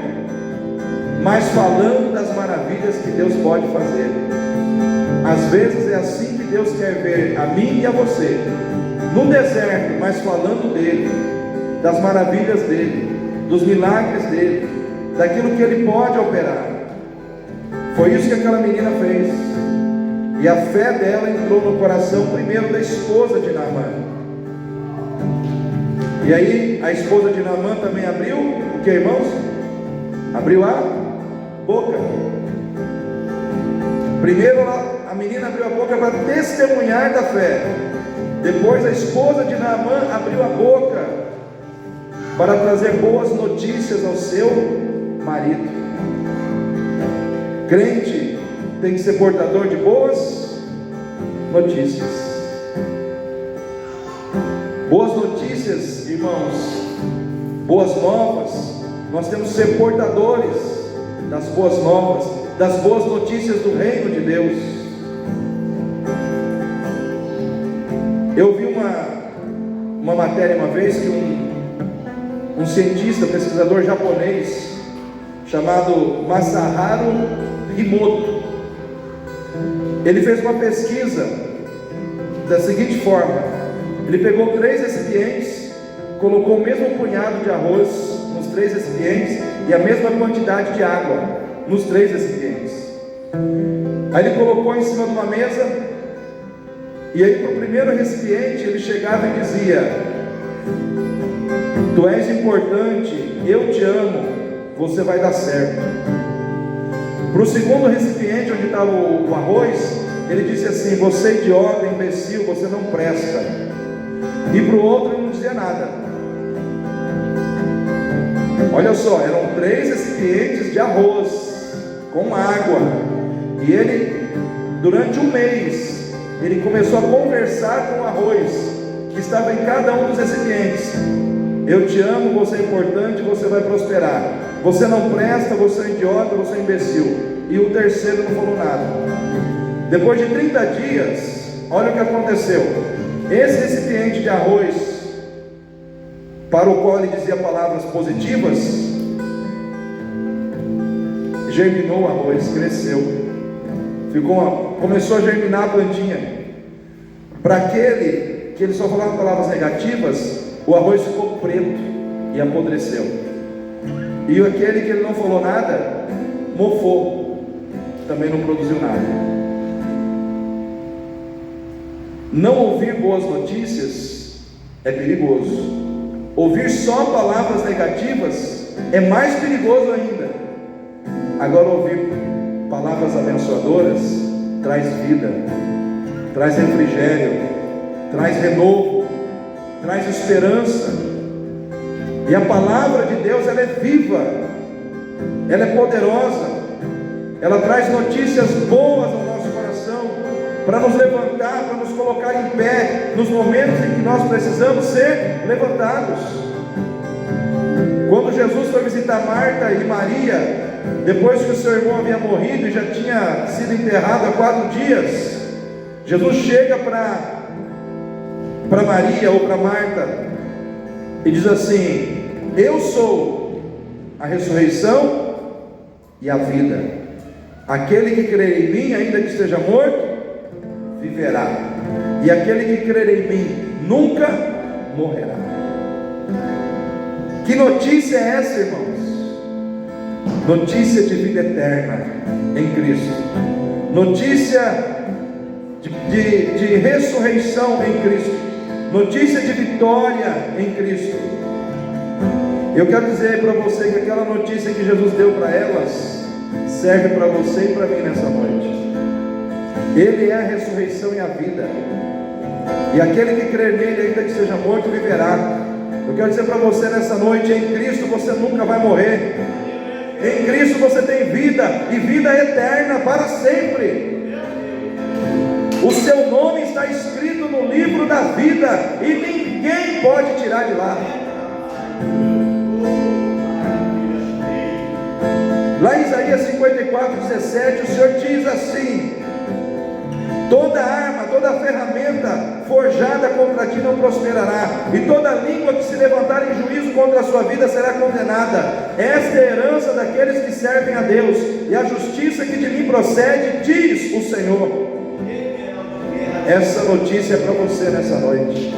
mas falando das maravilhas que Deus pode fazer. Às vezes é assim que Deus quer ver a mim e a você, no deserto, mas falando dele, das maravilhas dele, dos milagres dele, daquilo que ele pode operar. Foi isso que aquela menina fez, e a fé dela entrou no coração primeiro da esposa de Naamã. E aí a esposa de Naamã também abriu o que, irmãos? Abriu a boca. Primeiro a menina abriu a boca para testemunhar da fé. Depois a esposa de Naamã abriu a boca para trazer boas notícias ao seu marido. Crente tem que ser portador de boas notícias. Boas notícias, irmãos, boas novas. Nós temos que ser portadores das boas novas, das boas notícias do reino de Deus. Eu vi uma matéria uma vez que um cientista, pesquisador japonês, chamado Masaharu Emoto, ele fez uma pesquisa da seguinte forma: ele pegou 3 recipientes, colocou o mesmo punhado de arroz nos 3 recipientes e a mesma quantidade de água nos 3 recipientes. Aí ele colocou em cima de uma mesa, e aí para o primeiro recipiente ele chegava e dizia: tu és importante, eu te amo, você vai dar certo. Para o segundo recipiente, onde estava o arroz, ele disse assim: você idiota, imbecil, você não presta. E para o outro ele não dizia nada. Olha só, eram 3 recipientes de arroz com água, e ele, durante um mês, ele começou a conversar com o arroz que estava em cada um dos recipientes: eu te amo, você é importante, você vai prosperar. Você não presta, você é idiota, você é imbecil. E o terceiro não falou nada. Depois de 30 dias, olha o que aconteceu. Esse recipiente de arroz para o qual ele dizia palavras positivas, germinou o arroz, cresceu, começou a germinar a plantinha. Para aquele que ele só falava palavras negativas, o arroz ficou preto e apodreceu. E aquele que ele não falou nada, mofou, também não produziu nada. Não ouvir boas notícias é perigoso. Ouvir só palavras negativas é mais perigoso ainda. Agora, ouvir palavras abençoadoras traz vida, traz refrigério, traz renovo, traz esperança. E a palavra de Deus, ela é viva, ela é poderosa, ela traz notícias boas ao nosso coração, para nos levantar, para nos colocar em pé nos momentos em que nós precisamos ser levantados. Quando Jesus foi visitar Marta e Maria, depois que o seu irmão havia morrido e já tinha sido enterrado há 4 dias, Jesus chega para Maria ou para Marta e diz assim: eu sou a ressurreição e a vida. Aquele que crer em mim, ainda que esteja morto, viverá. E aquele que crer em mim nunca morrerá. Que notícia é essa, irmãos? Notícia de vida eterna em Cristo, notícia de ressurreição em Cristo, notícia de vitória em Cristo. Eu quero dizer para você que aquela notícia que Jesus deu para elas serve para você e para mim nessa noite. Ele é a ressurreição e a vida, e aquele que crer nele, ainda que seja morto, viverá. Eu quero dizer para você nessa noite: em Cristo você nunca vai morrer. Em Cristo você tem vida, e vida eterna para sempre. O seu nome está escrito no livro da vida, e ninguém pode tirar de lá. Lá em Isaías 54:17, o Senhor diz assim: toda arma, toda ferramenta forjada contra ti não prosperará, e toda língua que se levantar em juízo contra a sua vida será condenada. Esta é a herança daqueles que servem a Deus, e a justiça que de mim procede, diz o Senhor. Essa notícia é para você nessa noite.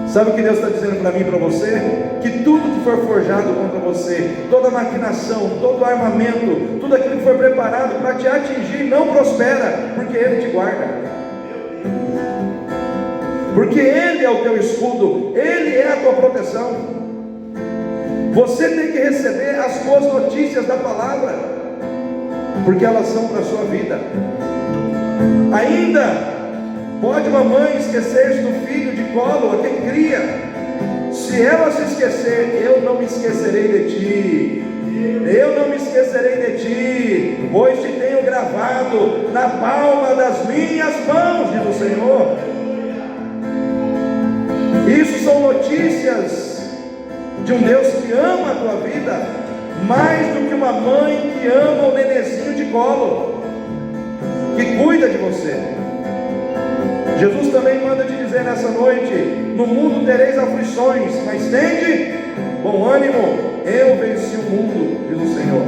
Sabe o que Deus está dizendo para mim e para você? Que tudo que for forjado contra você, toda maquinação, todo armamento, tudo aquilo que for preparado para te atingir, não prospera, porque Ele te guarda. Porque Ele é o teu escudo, Ele é a tua proteção. Você tem que receber as boas notícias da palavra, porque elas são para a sua vida. Ainda pode uma mãe esquecer-se do filho de colo, a quem cria. Se ela se esquecer, eu não me esquecerei de ti. Eu não me esquecerei de ti, pois te tenho gravado na palma das minhas mãos, diz o Senhor. Isso são notícias de um Deus que ama a tua vida, mais do que uma mãe que ama o nenezinho de colo, que cuida de você. Jesus também manda te dizer nessa noite: no mundo tereis aflições, mas tende bom ânimo, eu venci o mundo, diz o Senhor.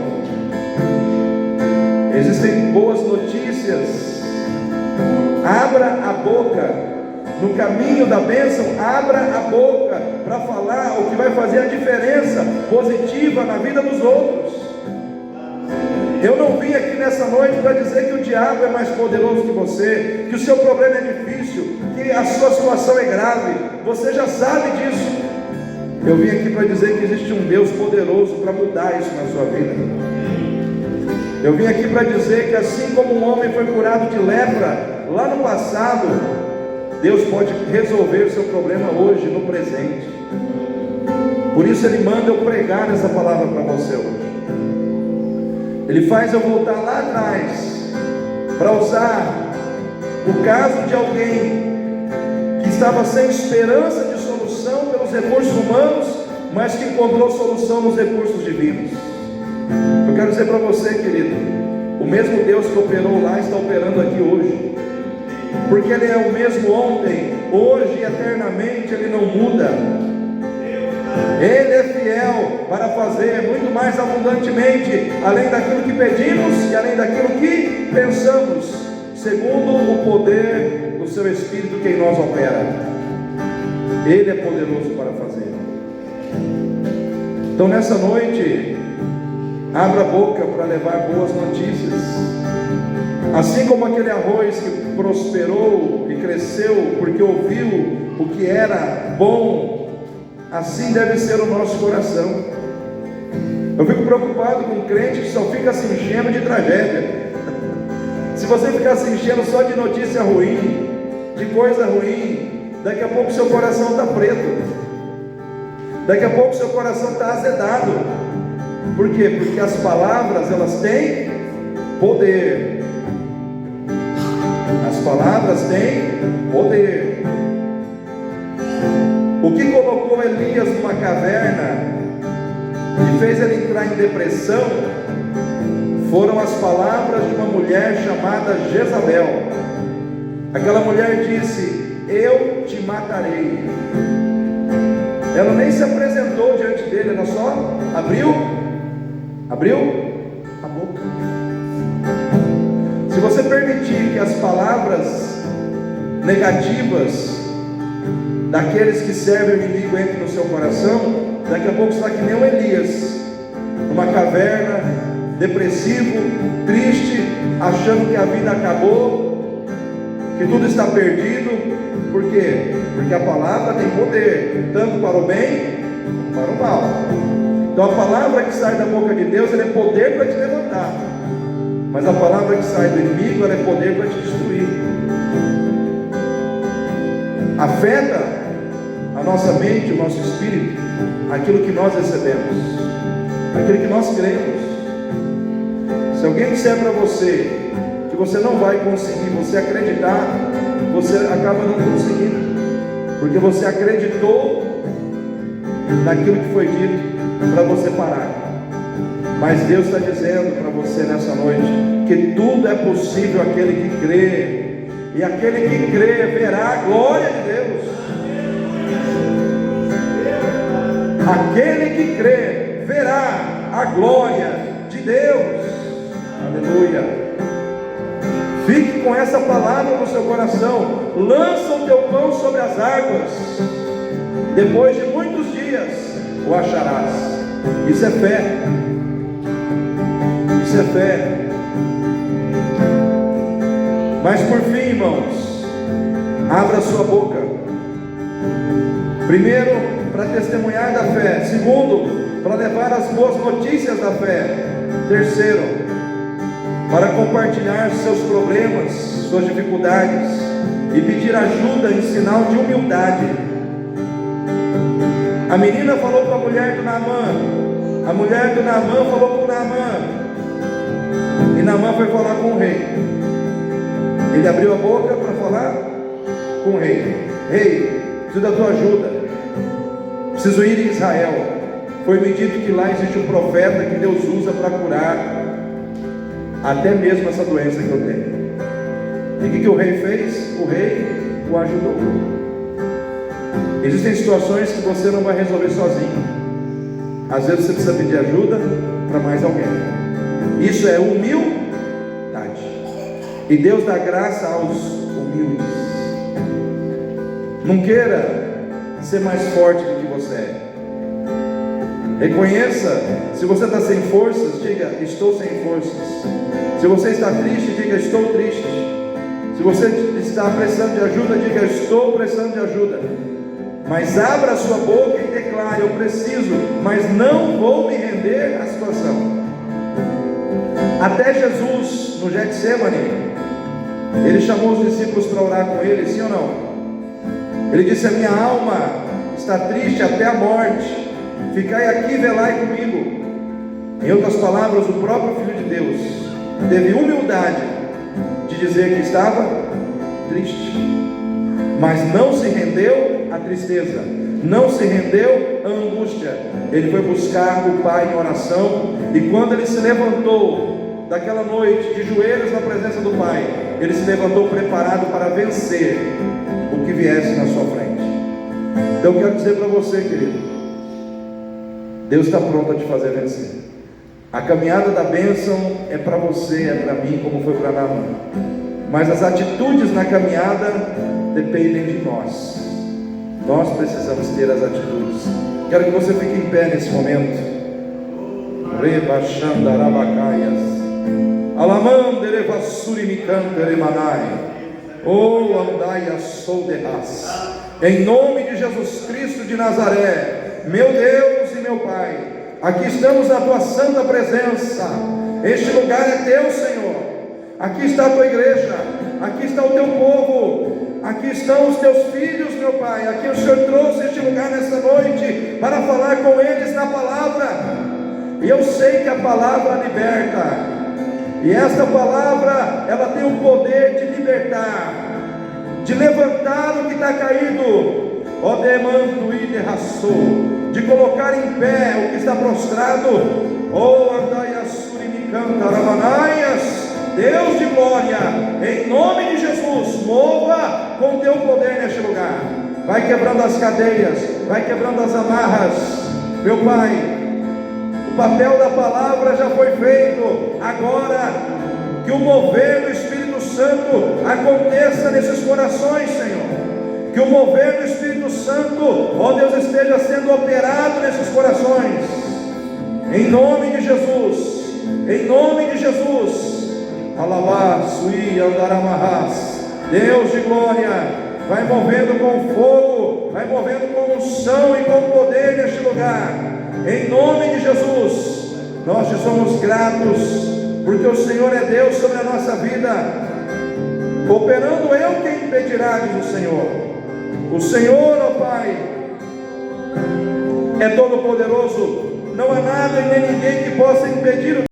Existem boas notícias. Abra a boca. No caminho da bênção, abra a boca para falar o que vai fazer a diferença positiva na vida dos outros. Eu não vim aqui nessa noite para dizer que o diabo é mais poderoso que você, que o seu problema é difícil, que a sua situação é grave. Você já sabe disso. Eu vim aqui para dizer que existe um Deus poderoso para mudar isso na sua vida. Eu vim aqui para dizer que assim como um homem foi curado de lepra lá no passado, Deus pode resolver o seu problema hoje, no presente. Por isso Ele manda eu pregar essa palavra para você hoje. Ele faz eu voltar lá atrás, para usar o caso de alguém que estava sem esperança de solução pelos recursos humanos, mas que encontrou solução nos recursos divinos. Eu quero dizer para você, querido, o mesmo Deus que operou lá está operando aqui hoje, porque Ele é o mesmo ontem, hoje e eternamente. Ele não muda. Ele é fiel para fazer muito mais abundantemente, além daquilo que pedimos e além daquilo que pensamos, segundo o poder do seu Espírito que em nós opera. Ele é poderoso para fazer. Então nessa noite, abra a boca para levar boas notícias. Assim como aquele arroz que prosperou e cresceu porque ouviu o que era bom, assim deve ser o nosso coração. Eu fico preocupado com um crente que só fica se enchendo de tragédia. Se você ficar se enchendo só de notícia ruim, de coisa ruim, daqui a pouco seu coração está preto, daqui a pouco seu coração está azedado. Por quê? Porque as palavras, elas têm poder. As palavras têm poder. O que colocou Elias numa caverna e fez ele entrar em depressão foram as palavras de uma mulher chamada Jezabel. Aquela mulher disse: eu te matarei. Ela nem se apresentou diante dele, ela só abriu a boca. Se você permitir que as palavras negativas daqueles que servem o inimigo entrem no seu coração, daqui a pouco você está que nem o Elias, numa caverna, depressivo, triste, achando que a vida acabou, que tudo está perdido. Por quê? Porque a palavra tem poder, tanto para o bem como para o mal. Então a palavra que sai da boca de Deus, ela é poder para te levantar, mas a palavra que sai do inimigo, ela é poder para te destruir. Afeta a nossa mente, o nosso espírito, aquilo que nós recebemos, aquilo que nós cremos. Se alguém disser para você que você não vai conseguir, você acreditar, você acaba não conseguindo, porque você acreditou naquilo que foi dito para você parar. Mas Deus está dizendo para você nessa noite que tudo é possível aquele que crê, e aquele que crê verá a glória de Deus. Aquele que crê verá a glória de Deus. Aleluia. Fique com essa palavra no seu coração. Lança o teu pão sobre as águas, depois de muitos dias o acharás. Isso é fé. Isso é fé. Mas por fim, irmãos, abra sua boca. Primeiro, para testemunhar da fé. Segundo, para levar as boas notícias da fé. Terceiro, para compartilhar seus problemas, suas dificuldades e pedir ajuda em sinal de humildade. A menina falou com a mulher do Naamã, a mulher do Naamã falou com o Naamã, e Naamã foi falar com o rei. Ele abriu a boca para falar com o rei. Rei, preciso da tua ajuda, preciso ir em Israel. Foi-me dito que lá existe um profeta que Deus usa para curar até mesmo essa doença que eu tenho. E o que o rei fez? O rei o ajudou. Existem situações que você não vai resolver sozinho. Às vezes você precisa pedir ajuda para mais alguém. Isso é humildade. E Deus dá graça aos humildes. Não queira ser mais forte do que você é. Reconheça, se você está sem forças, diga: estou sem forças. Se você está triste, diga: estou triste. Se você está precisando de ajuda, diga: estou precisando de ajuda. Mas abra a sua boca e declare: eu preciso, mas não vou me render à situação. Até Jesus, no Getsemane, ele chamou os discípulos para orar com ele, sim ou não? Ele disse: a minha alma está triste até a morte. Ficai aqui e velai comigo. Em outras palavras, o próprio Filho de Deus teve humildade de dizer que estava triste, mas não se rendeu à tristeza, não se rendeu à angústia. Ele foi buscar o Pai em oração, e quando ele se levantou daquela noite de joelhos na presença do Pai, ele se levantou preparado para vencer o que viesse na sua frente. Então eu quero dizer para você, querido, Deus está pronto a te fazer vencer. A caminhada da bênção é para você, é para mim, como foi para Naamã. Mas as atitudes na caminhada dependem de nós. Nós precisamos ter as atitudes. Quero que você fique em pé nesse momento. Rebachandarabacaias, Alamanderevassurimicanteremanai, oh andai solderras. Em nome de Jesus Cristo de Nazaré, meu Deus e meu Pai, aqui estamos na tua santa presença. Este lugar é teu, Senhor. Aqui está a tua igreja, aqui está o teu povo, aqui estão os teus filhos, meu Pai. Aqui o Senhor trouxe este lugar nessa noite para falar com eles na palavra. E eu sei que a palavra liberta, e esta palavra, ela tem o poder de libertar, de levantar o que está caído, ó demanto e derraçou, de colocar em pé o que está prostrado, ó andaiassurimicantaramanias. Deus de glória, em nome de Jesus, mova com teu poder neste lugar. Vai quebrando as cadeias, vai quebrando as amarras, meu Pai. O papel da palavra já foi feito. Agora que o mover do Espírito Santo aconteça nesses corações, Senhor. Que o mover do Espírito Santo, ó Deus, esteja sendo operado nesses corações. Em nome de Jesus. Em nome de Jesus. Alabá, sui, andaramarras. Deus de glória, vai movendo com fogo, vai movendo com unção e com poder neste lugar. Em nome de Jesus, nós te somos gratos, porque o Senhor é Deus sobre a nossa vida. Operando eu, quem impedirá, diz o Senhor. O Senhor, ó Pai, é todo poderoso. Não há nada e nem ninguém que possa impedir o